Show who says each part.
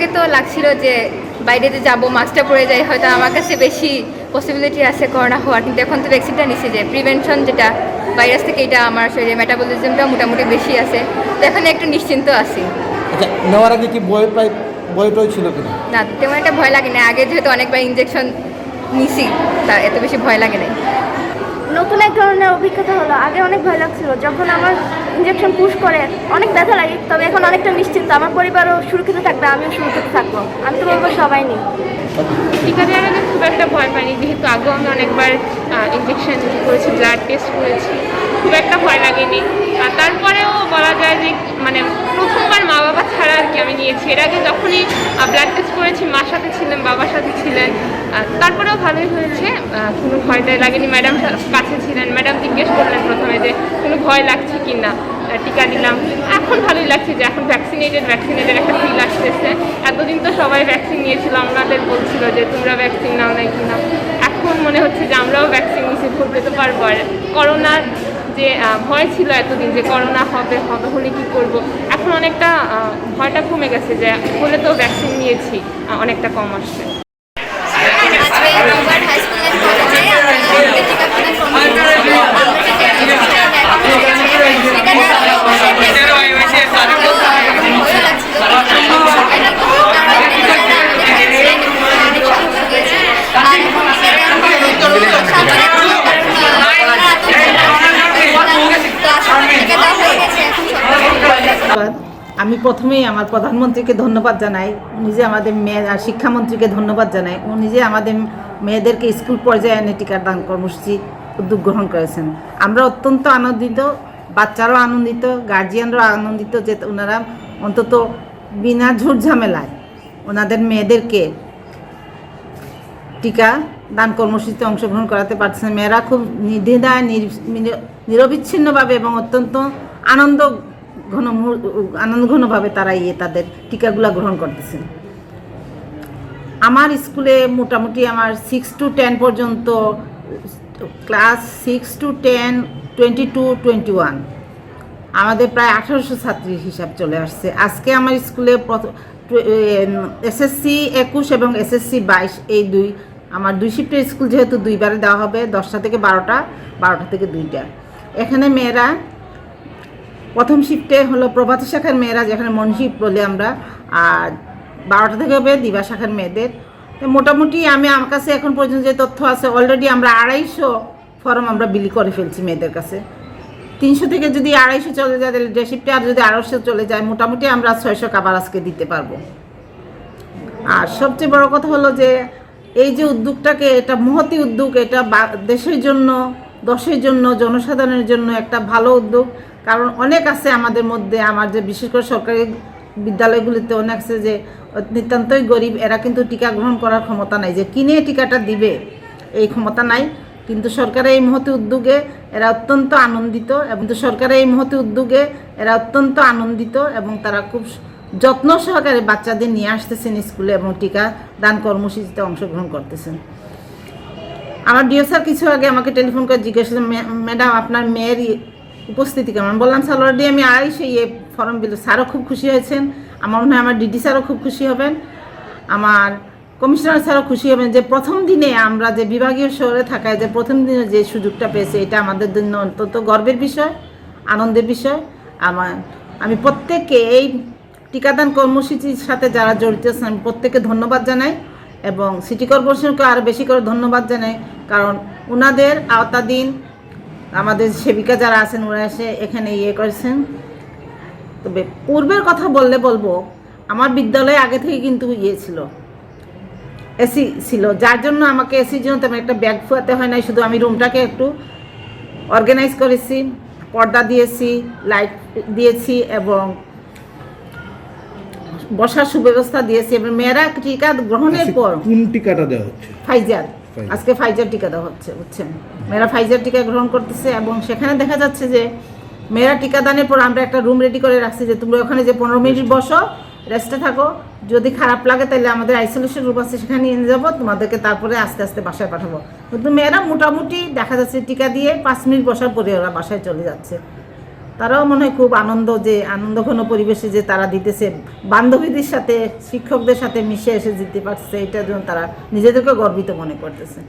Speaker 1: আগে তো লাগছিল যে বাইরে যে যাবো মাস্কটা পরে যাই হয়তো আমার কাছে বেশি পসিবিলিটি আছে করোনা হওয়ার, কিন্তু এখন তো ভ্যাকসিনটা নিছি যে প্রিভেনশন যেটা ভাইরাস থেকে, এটা আমার শরীরে মেটাবলিজমটা মোটামুটি বেশি আছে, তো এখন একটু নিশ্চিন্ত আছি।
Speaker 2: আচ্ছা, নেওয়ার আগে কি ভয় টয় ছিল কিনা?
Speaker 1: না, তেমন একটা ভয় লাগে না, আগে যেহেতু অনেকবার ইনজেকশন নিছি তা এত বেশি ভয় লাগে না।
Speaker 3: নতুন এক ধরনের অভিজ্ঞতা হলো। আগে অনেক ভয় লাগছিল, যখন আমার ইনজেকশন পুশ করে অনেক ব্যথা লাগে, তবে এখন অনেকটা নিশ্চিন্ত, আমার পরিবারও সুরক্ষিত থাকবে, আমিও সুরক্ষিত থাকবো। আমি তো বলবো সবাই নেই।
Speaker 4: টিকা দেওয়ার আগে খুব একটা ভয় পাইনি, যেহেতু আগেও আমি অনেকবার ইনজেকশন করেছি, ব্লাড টেস্ট করেছি, খুব একটা ভয় লাগেনি। তারপরেও বলা যায় যে মানে প্রথমবার মা বাবা ছাড়া আর কি আমি নিয়েছি। এর আগে যখনই ব্লাড টেস্ট করেছি মার সাথে ছিলেন, বাবার সাথে ছিলেন, তারপরেও ভালোই হয়েছে, কোনো ভয়টাই লাগেনি। ম্যাডাম কাছে ছিলেন, ম্যাডাম জিজ্ঞেস করলেন প্রথমে যে কোনো ভয় লাগছে কি না, টিকা দিলাম, এখন ভালোই লাগছে যে এখন ভ্যাকসিনেটেড একটা ফিল আসতেছে। এতদিন তো সবাই ভ্যাকসিন নিয়েছিল, আমাদের বলছিল যে তোমরা ভ্যাকসিন নাও নাই কিনা, এখন মনে হচ্ছে যে আমরাও ভ্যাকসিন নিয়েছি, ভুল পেতে পারবো। আর করোনার যে ভয় ছিল এতদিন যে করোনা হবে হলে কী করবো, এখন অনেকটা ভয়টা কমে গেছে, যে হলে তো ভ্যাকসিন নিয়েছি, অনেকটা কম আসছে।
Speaker 5: আমি প্রথমেই আমার প্রধানমন্ত্রীকে ধন্যবাদ জানাই, উনি যে আমাদের মেয়ে আর শিক্ষামন্ত্রীকে ধন্যবাদ জানাই, উনি যে আমাদের মেয়েদেরকে স্কুল পর্যায়ে এনে টিকাদান কর্মসূচি উদ্যোগ গ্রহণ করেছেন। আমরা অত্যন্ত আনন্দিত, বাচ্চারাও আনন্দিত, গার্জিয়ানরাও আনন্দিত যে ওনারা অন্তত বিনা ঝুট ঝামেলায় ওনাদের মেয়েদেরকে টিকা দান কর্মসূচিতে অংশগ্রহণ করাতে পারছেন। মেয়েরা খুব নির্দ্বিধায় নিরবিচ্ছিন্নভাবে এবং অত্যন্ত আনন্দঘনভাবে তারা তাদের টিকাগুলো গ্রহণ করতেছেন। আমার স্কুলে মোটামুটি আমার 6 to 10 পর্যন্ত, ক্লাস 6 to 10, 22, 21 আমাদের প্রায় 1800 ছাত্রীর হিসাব চলে আসছে। আজকে আমার স্কুলে SSC 21 এবং SSC 22 এই আমার 2 শিফটের স্কুল, যেহেতু 2বারে দেওয়া হবে, 10টা থেকে 12টা, 12টা থেকে 2টা। এখানে মেয়েরা প্রথম শিফটে হলো প্রভাতী শাখার মেয়েরা, যেখানে মনশিপ বলে আমরা, আর 12টা থেকে হবে দিবা শাখার মেয়েদের। মোটামুটি আমার কাছে এখন পর্যন্ত যে তথ্য আছে, অলরেডি আমরা 250 ফর্ম আমরা বিলি করে ফেলছি মেয়েদের কাছে। 300 থেকে যদি 250 চলে যায়, তাহলে ডে শিফটে আর যদি 250 চলে যায়, মোটামুটি আমরা 600 কাবার আজকে দিতে পারবো। আর সবচেয়ে বড় কথা হলো যে এই যে উদ্যোগটাকে, এটা মহতি উদ্যোগ, এটা দেশের জন্য, দশের জন্য, জনসাধারণের জন্য একটা ভালো উদ্যোগ। কারণ অনেক আছে আমাদের মধ্যে, আমার যে বিশেষ করে সরকারি বিদ্যালয়গুলিতে অনেক আছে যে নিতান্তই গরিব, এরা কিন্তু টিকা গ্রহণ করার ক্ষমতা নাই, যে কিনে টিকাটা দিবে এই ক্ষমতা নাই। কিন্তু সরকারের এই মহতি উদ্যোগে এরা অত্যন্ত আনন্দিত এবং তারা খুব যত্ন সহকারে বাচ্চাদের নিয়ে আসতেছেন স্কুলে এবং টিকা দান কর্মসূচিতে অংশগ্রহণ করতেছেন। আমার ডিও স্যার কিছু আগে আমাকে টেলিফোন করে জিজ্ঞেস করলেন, ম্যাডাম আপনার মেয়ের উপস্থিতি কেমন? বললাম স্যার অলরেডি আমি 250 ফর্ম বিল। স্যারও খুব খুশি হয়েছেন, আমার মনে হয় আমার ডিডি স্যারও খুব খুশি হবেন, আমার কমিশনার স্যারও খুশি হবেন যে প্রথম দিনে আমরা যে বিভাগীয় শহরে থাকায় যে প্রথম দিনে যে সুযোগটা পেয়েছে, এটা আমাদের জন্য অন্তত গর্বের বিষয়, আনন্দের বিষয়। আমি প্রত্যেককে এই টিকাদান কর্মসূচির সাথে যারা জড়িত আছেন আমি প্রত্যেককে ধন্যবাদ জানাই এবং সিটি কর্পোরেশনকে আরও বেশি করে ধন্যবাদ জানাই, কারণ ওনাদের আওতাধীন আমাদের সেবিকা যারা আছেন ওরা এসে এখানে করেছেন। তবে পূর্বের কথা বলবো, আমার বিদ্যালয়ে আগে থেকে কিন্তু ছিল, এসি ছিল, যার জন্য আমাকে এসির জন্য তেমন একটা ব্যাগ ফুয়াতে হয় নাই। শুধু আমি রুমটাকে একটু অর্গানাইজ করেছি, পর্দা দিয়েছি, লাইট দিয়েছি এবং বসার সুব্যবস্থা দিয়েছি। এবং মেয়েরা টিকা গ্রহণের পর
Speaker 2: কোন টিকাটা দেওয়া হচ্ছে?
Speaker 5: ফাইজার, আজকে ফাইজার টিকা দেওয়া হচ্ছে, বুঝছেন? মেয়েরা ফাইজার টিকা গ্রহণ করতেছে এবং সেখানে দেখা যাচ্ছে যে মেয়েরা টিকাদানের পর আমরা একটা রুম রেডি করে রাখছি যে তোমরা ওখানে যে 15 মিনিট বসো, রেস্টে থাকো, যদি খারাপ লাগে তাহলে আমাদের আইসোলেশন রুম আছে, সেখানে নিয়ে যাবো, তোমাদেরকে তারপরে আস্তে আস্তে বাসায় পাঠাবো। কিন্তু মেয়েরা মোটামুটি দেখা যাচ্ছে টিকা দিয়ে 5 মিনিট বসার পরে ওরা বাসায় চলে যাচ্ছে। তারাও মনে হয় খুব আনন্দঘন পরিবেশে যে তারা দিতেছে, বান্ধবীদের সাথে শিক্ষকদের সাথে মিশে এসে দিতে পারছে, এটার জন্য তারা নিজেদেরকে গর্বিত মনে করতেছে।